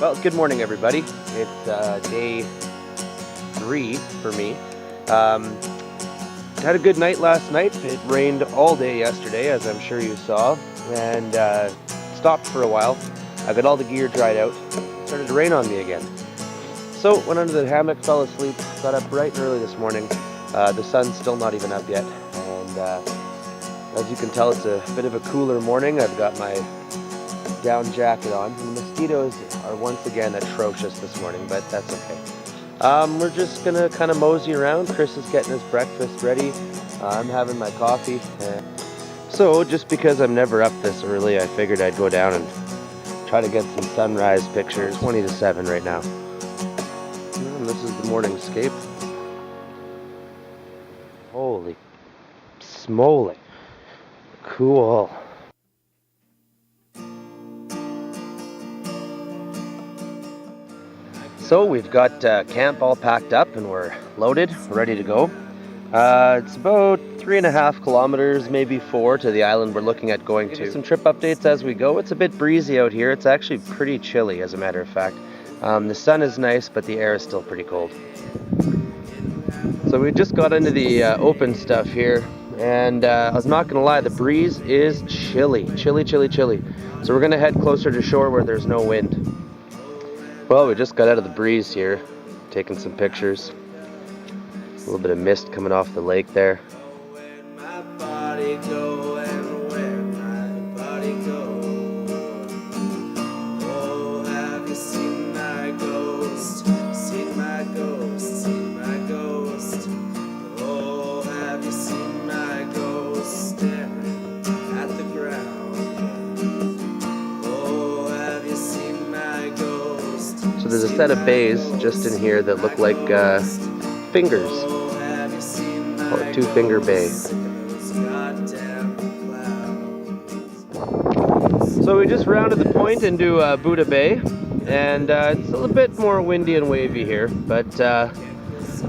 Well, good morning, everybody. It's day 3 for me. Um, had a good night last night. It rained all day yesterday, as I'm sure you saw, and stopped for a while. I got all the gear dried out. It started to rain on me again. So went under the hammock, fell asleep, got up bright and early this morning. The sun's still not even up yet, and as you can tell, it's a bit of a cooler morning. I've got my down jacket on. The mosquitoes are once again atrocious this morning, but that's okay. We're just gonna kind of mosey around. Chris is getting his breakfast ready. I'm having my coffee. So just because I'm never up this early, I figured I'd go down and try to get some sunrise pictures. 20 to 7 right now. And this is the morning scape. Holy smoly. Cool. So we've got camp all packed up and we're loaded, ready to go. It's about 3.5 kilometers, maybe 4, to the island we're looking at going to. Some trip updates as we go. It's a bit breezy out here. It's actually pretty chilly, as a matter of fact. The sun is nice, but the air is still pretty cold. So we just got into the open stuff here, and I was not gonna lie, the breeze is chilly. So we're gonna head closer to shore where there's no wind. Well, we just got out of the breeze here, taking some pictures. A little bit of mist coming off the lake there. So there's a set of bays just in here that look like fingers. Call it Two-Finger Bay. So we just rounded the point into Buddha Bay, and it's a little bit more windy and wavy here, but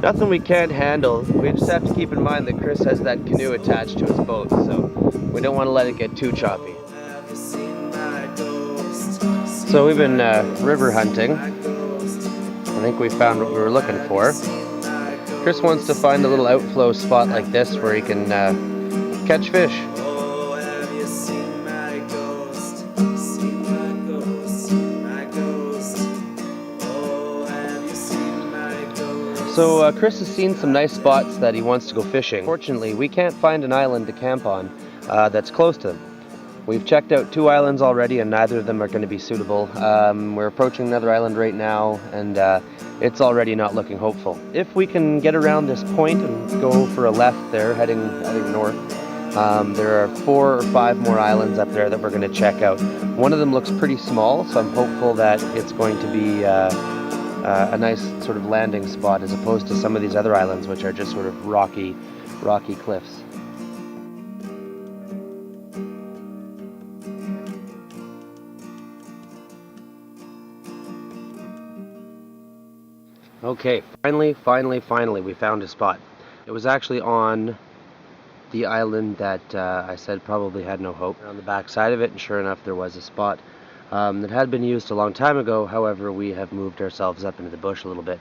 nothing we can't handle. We just have to keep in mind that Chris has that canoe attached to his boat, so we don't want to let it get too choppy. So we've been river hunting. I think we found what we were looking for. Chris wants to find a little outflow spot like this where he can catch fish. So Chris has seen some nice spots that he wants to go fishing. Fortunately, we can't find an island to camp on that's close to them. We've checked out 2 islands already, and neither of them are going to be suitable. We're approaching another island right now, and it's already not looking hopeful. If we can get around this point and go for a left there, heading north, there are 4 or 5 more islands up there that we're going to check out. One of them looks pretty small, so I'm hopeful that it's going to be a nice sort of landing spot as opposed to some of these other islands, which are just sort of rocky cliffs. Okay, finally, we found a spot. It was actually on the island that I said probably had no hope. On the back side of it, and sure enough, there was a spot that had been used a long time ago. However, we have moved ourselves up into the bush a little bit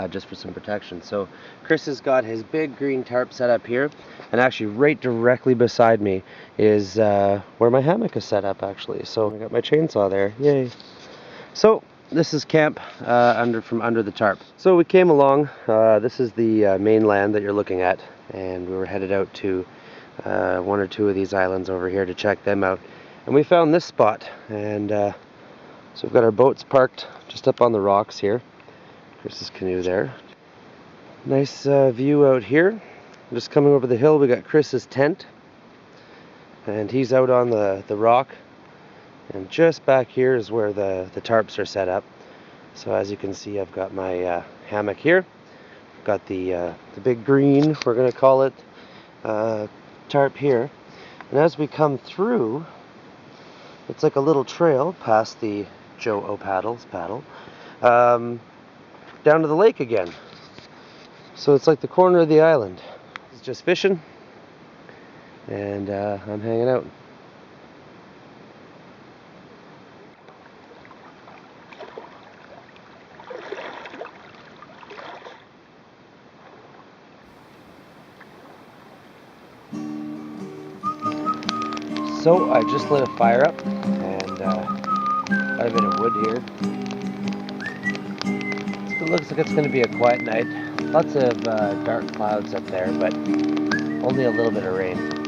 just for some protection. So Chris has got his big green tarp set up here, and actually right directly beside me is where my hammock is set up, actually. So I got my chainsaw there, yay. So this is camp from under the tarp. So we came along, this is the mainland that you're looking at, and we were headed out to 1 or 2 of these islands over here to check them out. And we found this spot, and so we've got our boats parked just up on the rocks here. Chris's canoe there. Nice view out here. Just coming over the hill, we got Chris's tent, and he's out on the rock. And just back here is where the tarps are set up. So as you can see, I've got my hammock here. I've got the big green, we're going to call it, tarp here. And as we come through, it's like a little trail past the Joe O'Paddle's paddle, down to the lake again. So it's like the corner of the island. It's just fishing, and I'm hanging out. So I just lit a fire up and got a bit of wood here. It looks like it's going to be a quiet night. Lots of dark clouds up there, but only a little bit of rain.